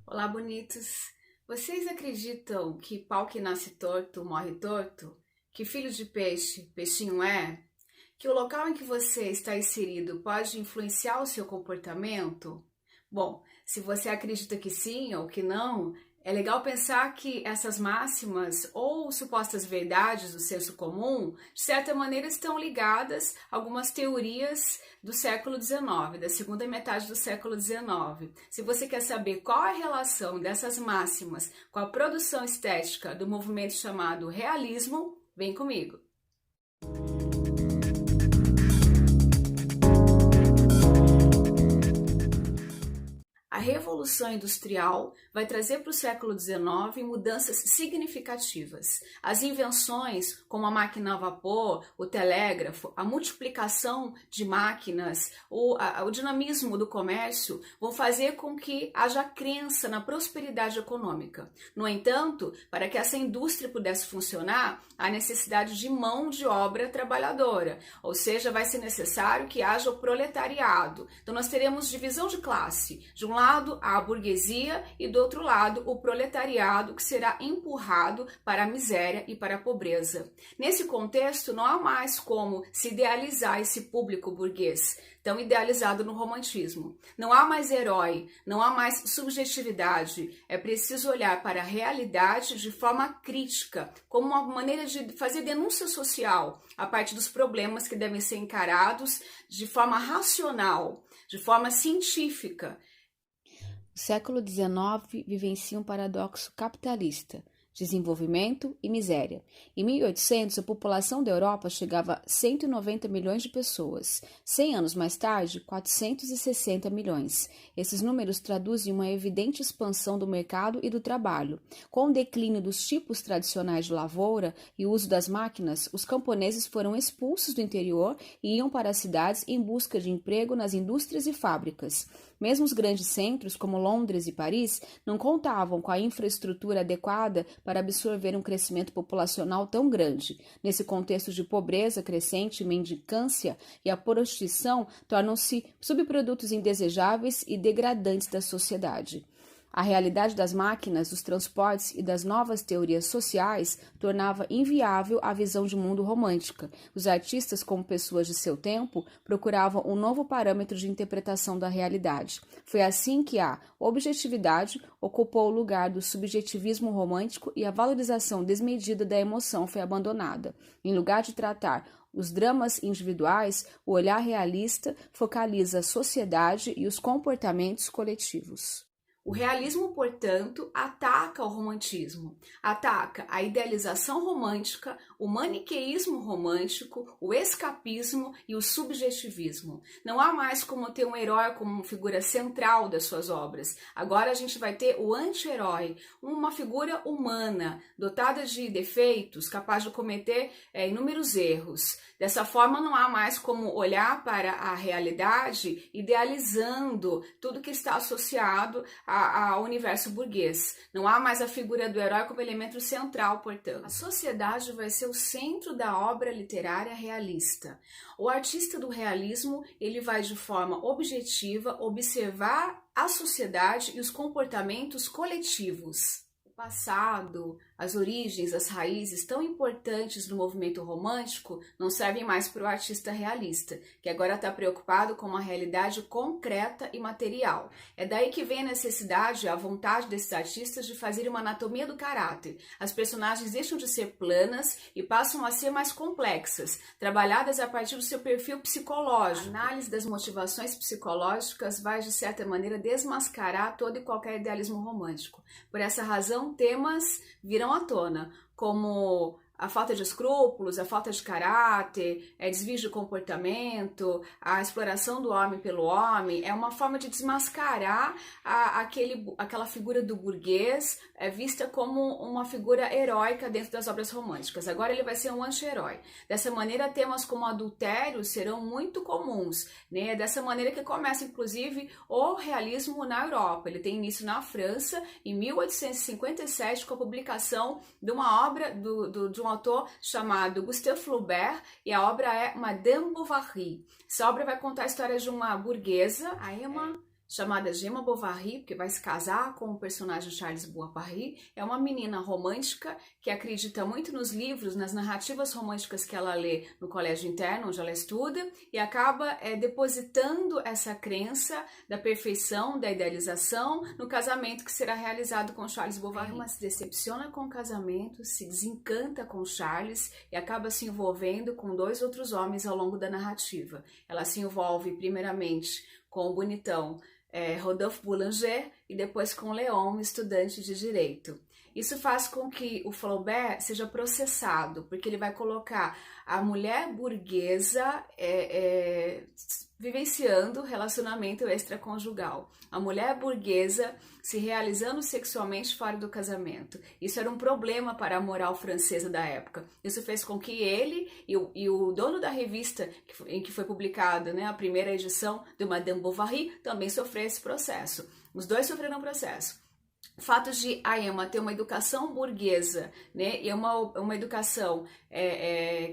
Olá, bonitos! Vocês acreditam que pau que nasce torto morre torto? Que filho de peixe, peixinho é? Que o local em que você está inserido pode influenciar o seu comportamento? Bom, se você acredita que sim ou que não, é legal pensar que essas máximas ou supostas verdades do senso comum, de certa maneira, estão ligadas a algumas teorias do século XIX, da segunda metade do século XIX. Se você quer saber qual é a relação dessas máximas com a produção estética do movimento chamado realismo, vem comigo. A Revolução Industrial vai trazer para o século XIX mudanças significativas. As invenções, como a máquina a vapor, o telégrafo, a multiplicação de máquinas, o dinamismo do comércio, vão fazer com que haja crença na prosperidade econômica. No entanto, para que essa indústria pudesse funcionar, há necessidade de mão de obra trabalhadora, ou seja, vai ser necessário que haja o proletariado. Então, nós teremos divisão de classe. De um lado, a burguesia e do outro lado, o proletariado, que será empurrado para a miséria e para a pobreza. Nesse contexto, não há mais como se idealizar esse público burguês, tão idealizado no romantismo. Não há mais herói, não há mais subjetividade. É preciso olhar para a realidade de forma crítica, como uma maneira de fazer denúncia social a partir dos problemas que devem ser encarados de forma racional, de forma científica. O século XIX vivencia um paradoxo capitalista, desenvolvimento e miséria. Em 1800, a população da Europa chegava a 190 milhões de pessoas. 100 anos mais tarde, 460 milhões. Esses números traduzem uma evidente expansão do mercado e do trabalho. Com o declínio dos tipos tradicionais de lavoura e o uso das máquinas, os camponeses foram expulsos do interior e iam para as cidades em busca de emprego nas indústrias e fábricas. Mesmo os grandes centros, como Londres e Paris, não contavam com a infraestrutura adequada para absorver um crescimento populacional tão grande. Nesse contexto de pobreza crescente, mendicância e a prostituição tornam-se subprodutos indesejáveis e degradantes da sociedade. A realidade das máquinas, dos transportes e das novas teorias sociais tornava inviável a visão de mundo romântica. Os artistas, como pessoas de seu tempo, procuravam um novo parâmetro de interpretação da realidade. Foi assim que a objetividade ocupou o lugar do subjetivismo romântico e a valorização desmedida da emoção foi abandonada. Em lugar de tratar os dramas individuais, o olhar realista focaliza a sociedade e os comportamentos coletivos. O realismo, portanto, ataca o romantismo, ataca a idealização romântica, o maniqueísmo romântico, o escapismo e o subjetivismo. Não há mais como ter um herói como figura central das suas obras. Agora a gente vai ter o anti-herói, uma figura humana, dotada de defeitos, capaz de cometer inúmeros erros. Dessa forma, não há mais como olhar para a realidade idealizando tudo que está associado ao universo burguês. Não há mais a figura do herói como elemento central, portanto. A sociedade vai ser o centro da obra literária realista. O artista do realismo, ele vai de forma objetiva observar a sociedade e os comportamentos coletivos. O passado, as origens, as raízes tão importantes do movimento romântico não servem mais para o artista realista, que agora está preocupado com uma realidade concreta e material. É daí que vem a necessidade, a vontade desses artistas de fazer uma anatomia do caráter. As personagens deixam de ser planas e passam a ser mais complexas, trabalhadas a partir do seu perfil psicológico. A análise das motivações psicológicas vai, de certa maneira, desmascarar todo e qualquer idealismo romântico. Por essa razão, temas virão à tona, como a falta de escrúpulos, a falta de caráter, desvio de comportamento, a exploração do homem pelo homem, é uma forma de desmascarar aquela figura do burguês vista como uma figura heróica dentro das obras românticas. Agora ele vai ser um anti-herói. Dessa maneira, temas como adultério serão muito comuns, né? Dessa maneira que começa, inclusive, o realismo na Europa. Ele tem início na França, em 1857, com a publicação de uma obra de um autor chamado Gustave Flaubert, e a obra é Madame Bovary. Essa obra vai contar a história de uma burguesa, a Emma chamada Gemma Bovary, porque vai se casar com o personagem Charles Bovary. É uma menina romântica que acredita muito nos livros, nas narrativas românticas que ela lê no colégio interno, onde ela estuda, e acaba depositando essa crença da perfeição, da idealização, no casamento que será realizado com Charles Bovary. Ela se decepciona com o casamento, se desencanta com Charles e acaba se envolvendo com 2 outros homens ao longo da narrativa. Ela se envolve primeiramente com o bonitão Rodolphe Boulanger e depois com Léon, estudante de direito. Isso faz com que o Flaubert seja processado, porque ele vai colocar a mulher burguesa vivenciando relacionamento extraconjugal. A mulher burguesa se realizando sexualmente fora do casamento. Isso era um problema para a moral francesa da época. Isso fez com que ele e o dono da revista em que foi publicada, a primeira edição de Madame Bovary também sofressem processo. Os 2 sofreram processo. O fato de a Emma ter uma educação burguesa, e uma educação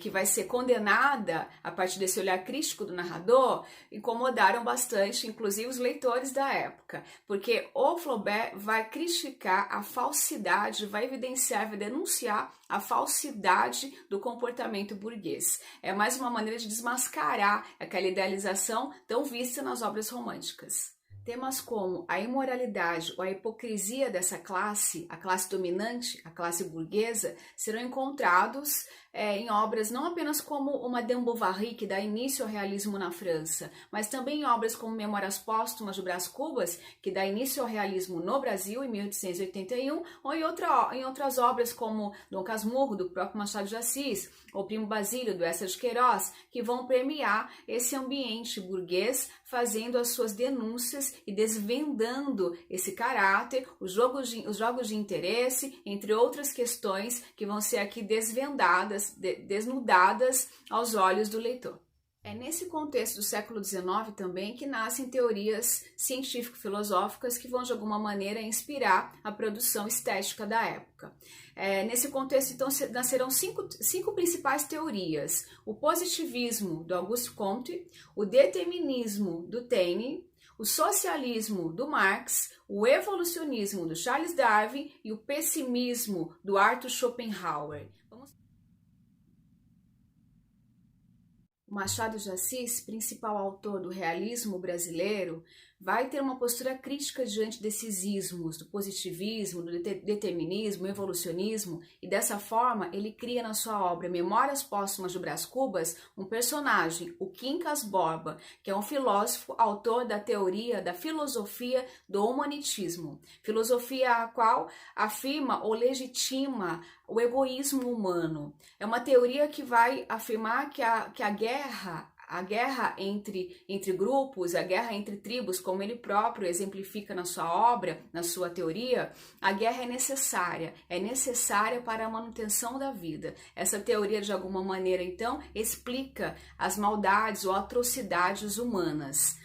que vai ser condenada a partir desse olhar crítico do narrador, incomodaram bastante, inclusive os leitores da época, porque o Flaubert vai criticar a falsidade, vai evidenciar, vai denunciar a falsidade do comportamento burguês. É mais uma maneira de desmascarar aquela idealização tão vista nas obras românticas. Temas como a imoralidade ou a hipocrisia dessa classe, a classe dominante, a classe burguesa, serão encontrados em obras não apenas como o Madame Bovary, que dá início ao realismo na França, mas também em obras como Memórias Póstumas de Brás Cubas, que dá início ao realismo no Brasil, em 1881, ou em outras obras como Dom Casmurro, do próprio Machado de Assis, ou Primo Basílio, do Eça de Queiroz, que vão premiar esse ambiente burguês, fazendo as suas denúncias e desvendando esse caráter, os jogos de interesse, entre outras questões que vão ser aqui desvendadas, desnudadas aos olhos do leitor. É nesse contexto do século XIX também que nascem teorias científico-filosóficas que vão de alguma maneira inspirar a produção estética da época. Nesse contexto, então, nascerão cinco principais teorias: o positivismo do Auguste Comte, o determinismo do Taine, o socialismo do Marx, o evolucionismo do Charles Darwin e o pessimismo do Arthur Schopenhauer. O Machado de Assis, principal autor do realismo brasileiro, vai ter uma postura crítica diante desses ismos, do positivismo, do determinismo, evolucionismo, e dessa forma ele cria na sua obra Memórias Póstumas de Brás Cubas um personagem, o Quincas Borba, que é um filósofo, autor da teoria da filosofia do humanitismo, filosofia a qual afirma ou legitima o egoísmo humano. É uma teoria que vai afirmar que a guerra entre grupos, a guerra entre tribos, como ele próprio exemplifica na sua obra, na sua teoria, a guerra é necessária para a manutenção da vida. Essa teoria, de alguma maneira, então, explica as maldades ou atrocidades humanas.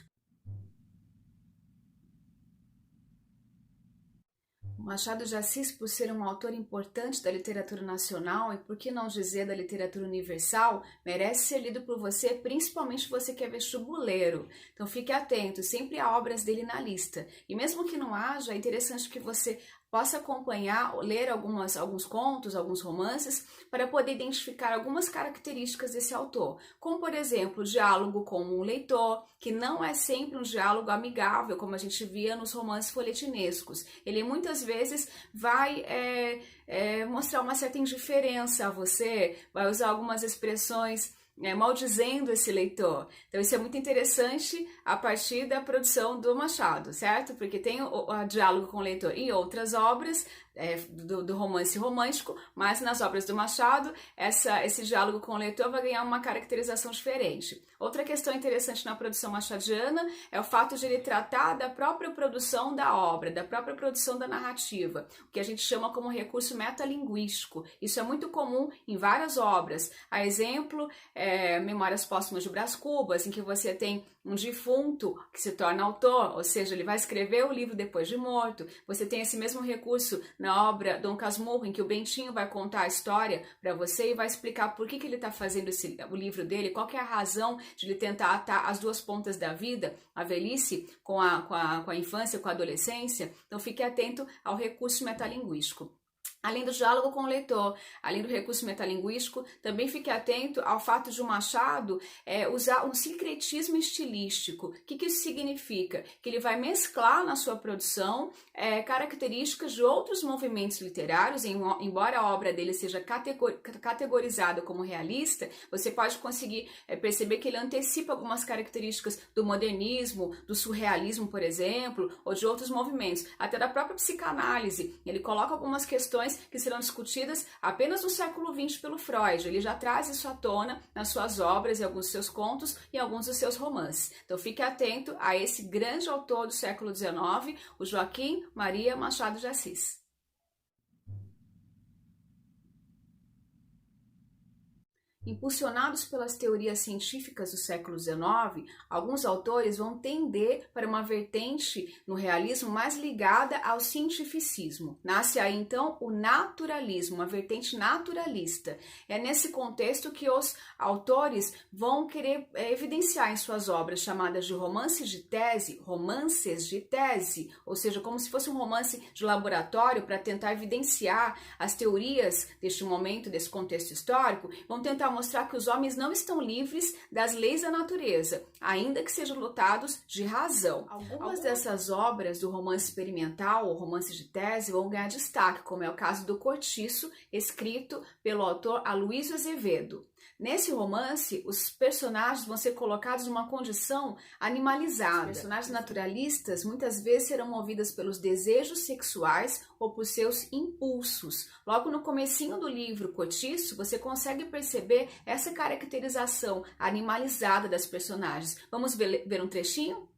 Machado de Assis, por ser um autor importante da literatura nacional e, por que não dizer, da literatura universal, merece ser lido por você, principalmente você que é vestibuleiro. Então fique atento, sempre há obras dele na lista. E mesmo que não haja, é interessante que você possa acompanhar, ler alguns contos, alguns romances, para poder identificar algumas características desse autor, como, por exemplo, o diálogo com um leitor, que não é sempre um diálogo amigável, como a gente via nos romances folhetinescos. Ele muitas vezes vai mostrar uma certa indiferença a você, vai usar algumas expressões maldizendo esse leitor. Então isso é muito interessante a partir da produção do Machado, certo? Porque tem o diálogo com o leitor em outras obras do romance romântico, mas nas obras do Machado esse diálogo com o leitor vai ganhar uma caracterização diferente. Outra questão interessante na produção machadiana é o fato de ele tratar da própria produção da obra, da própria produção da narrativa, o que a gente chama como recurso metalinguístico. Isso é muito comum em várias obras. A exemplo Memórias Póstumas de Brás Cubas, em que você tem um defunto que se torna autor, ou seja, ele vai escrever o livro depois de morto. Você tem esse mesmo recurso na obra Dom Casmurro, em que o Bentinho vai contar a história para você e vai explicar por que ele está fazendo o livro dele, qual que é a razão de ele tentar atar as duas pontas da vida, a velhice com a infância, com a adolescência. Então fique atento ao recurso metalinguístico. Além do diálogo com o leitor, além do recurso metalinguístico, também fique atento ao fato de o Machado usar um sincretismo estilístico. O que isso significa? Que ele vai mesclar na sua produção características de outros movimentos literários, embora a obra dele seja categorizada como realista, você pode conseguir perceber que ele antecipa algumas características do modernismo, do surrealismo, por exemplo, ou de outros movimentos, até da própria psicanálise. Ele coloca algumas questões que serão discutidas apenas no século XX pelo Freud. Ele já traz isso à tona nas suas obras, em alguns dos seus contos e em alguns dos seus romances. Então fique atento a esse grande autor do século XIX, o Joaquim Maria Machado de Assis. Impulsionados pelas teorias científicas do século XIX, alguns autores vão tender para uma vertente no realismo mais ligada ao cientificismo. Nasce aí então o naturalismo, uma vertente naturalista. É nesse contexto que os autores vão querer evidenciar em suas obras chamadas de romances de tese, ou seja, como se fosse um romance de laboratório para tentar evidenciar as teorias deste momento, desse contexto histórico, vão tentar mostrar que os homens não estão livres das leis da natureza, ainda que sejam dotados de razão. Algumas dessas obras do romance experimental ou romance de tese vão ganhar destaque, como é o caso do Cortiço, escrito pelo autor Aloysio Azevedo. Nesse romance, os personagens vão ser colocados numa condição animalizada. Os personagens naturalistas muitas vezes serão movidos pelos desejos sexuais ou por seus impulsos. Logo no comecinho do livro Cortiço, você consegue perceber essa caracterização animalizada das personagens. Vamos ver um trechinho?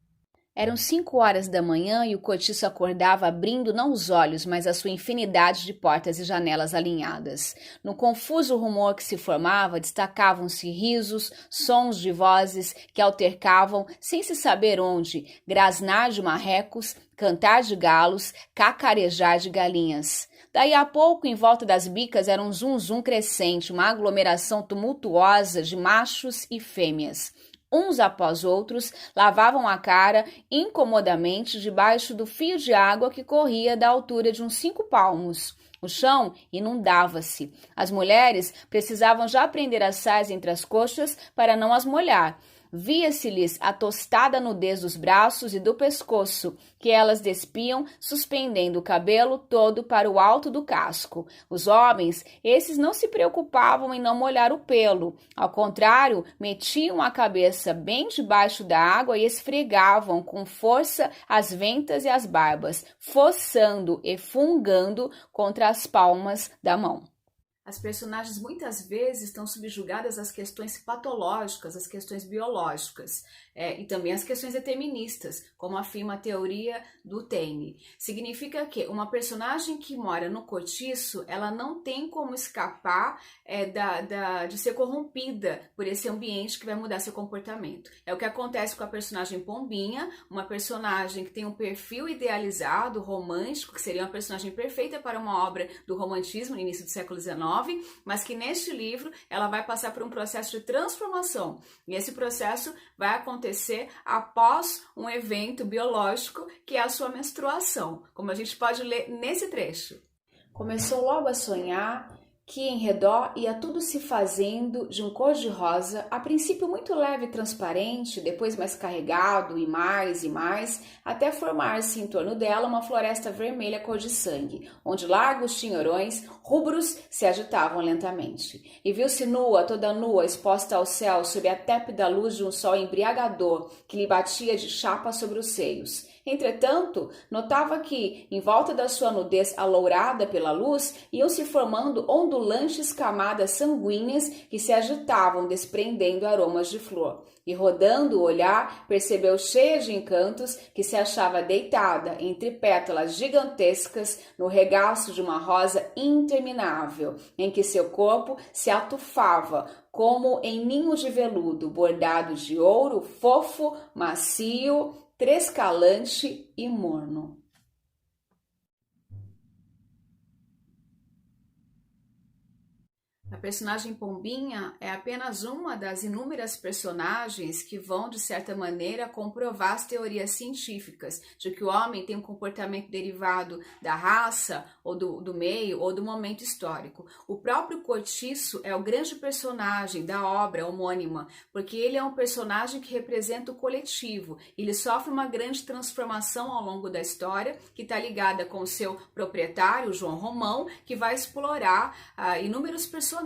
Eram 5 horas da manhã e o Cortiço acordava abrindo não os olhos, mas a sua infinidade de portas e janelas alinhadas. No confuso rumor que se formava, destacavam-se risos, sons de vozes que altercavam, sem se saber onde, grasnar de marrecos, cantar de galos, cacarejar de galinhas. Daí a pouco, em volta das bicas, era um zum-zum crescente, uma aglomeração tumultuosa de machos e fêmeas. Uns após outros, lavavam a cara incomodamente debaixo do fio de água que corria da altura de uns 5 palmos. O chão inundava-se. As mulheres precisavam já prender as saias entre as coxas para não as molhar. Via-se-lhes a tostada nudez dos braços e do pescoço, que elas despiam, suspendendo o cabelo todo para o alto do casco. Os homens, esses não se preocupavam em não molhar o pelo. Ao contrário, metiam a cabeça bem debaixo da água e esfregavam com força as ventas e as barbas, fossando e fungando contra as palmas da mão. As personagens muitas vezes estão subjugadas às questões patológicas, às questões biológicas e também às questões deterministas, como afirma a teoria do Taine. Significa que uma personagem que mora no cortiço, ela não tem como escapar de ser corrompida por esse ambiente que vai mudar seu comportamento. É o que acontece com a personagem Pombinha, uma personagem que tem um perfil idealizado, romântico, que seria uma personagem perfeita para uma obra do romantismo no início do século XIX, mas que neste livro ela vai passar por um processo de transformação. E esse processo vai acontecer após um evento biológico, que é a sua menstruação, como a gente pode ler nesse trecho. Começou logo a sonhar que em redor ia tudo se fazendo de um cor-de-rosa, a princípio muito leve e transparente, depois mais carregado e mais, até formar-se em torno dela uma floresta vermelha cor de sangue, onde largos tinhorões rubros se agitavam lentamente. E viu-se nua, toda nua, exposta ao céu, sob a tépida luz de um sol embriagador que lhe batia de chapa sobre os seios. Entretanto, notava que, em volta da sua nudez alourada pela luz, iam se formando ondulantes camadas sanguíneas que se agitavam, desprendendo aromas de flor. E rodando o olhar, percebeu cheia de encantos que se achava deitada entre pétalas gigantescas no regaço de uma rosa interminável, em que seu corpo se atufava como em ninhos de veludo bordados de ouro fofo, macio, trescalante e morno. A personagem Pombinha é apenas uma das inúmeras personagens que vão, de certa maneira, comprovar as teorias científicas de que o homem tem um comportamento derivado da raça, ou do meio, ou do momento histórico. O próprio Cortiço é o grande personagem da obra homônima, porque ele é um personagem que representa o coletivo. Ele sofre uma grande transformação ao longo da história, que está ligada com o seu proprietário, João Romão, que vai explorar inúmeros personagens.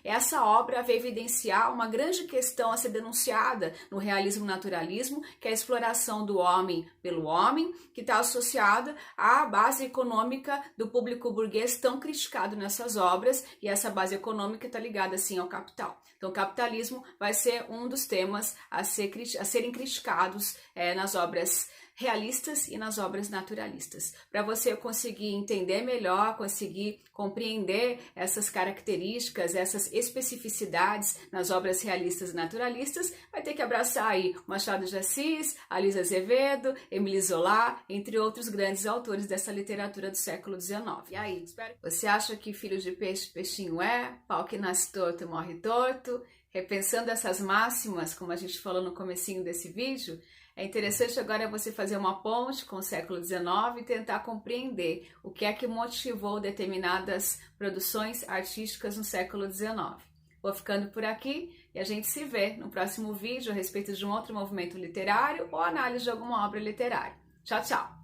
Essa obra vai evidenciar uma grande questão a ser denunciada no realismo-naturalismo, que é a exploração do homem pelo homem, que está associada à base econômica do público burguês tão criticado nessas obras, e essa base econômica está ligada, sim, ao capital. Então, o capitalismo vai ser um dos temas a serem criticados nas obras realistas e nas obras naturalistas. Para você conseguir entender melhor, conseguir compreender essas características, essas especificidades nas obras realistas e naturalistas, vai ter que abraçar aí Machado de Assis, Alisa Azevedo, Émile Zola, entre outros grandes autores dessa literatura do século XIX. E aí, você acha que filho de peixe, peixinho é? Pau que nasce torto, morre torto? Repensando essas máximas, como a gente falou no comecinho desse vídeo, é interessante agora você fazer uma ponte com o século XIX e tentar compreender o que é que motivou determinadas produções artísticas no século XIX. Vou ficando por aqui e a gente se vê no próximo vídeo a respeito de um outro movimento literário ou análise de alguma obra literária. Tchau, tchau!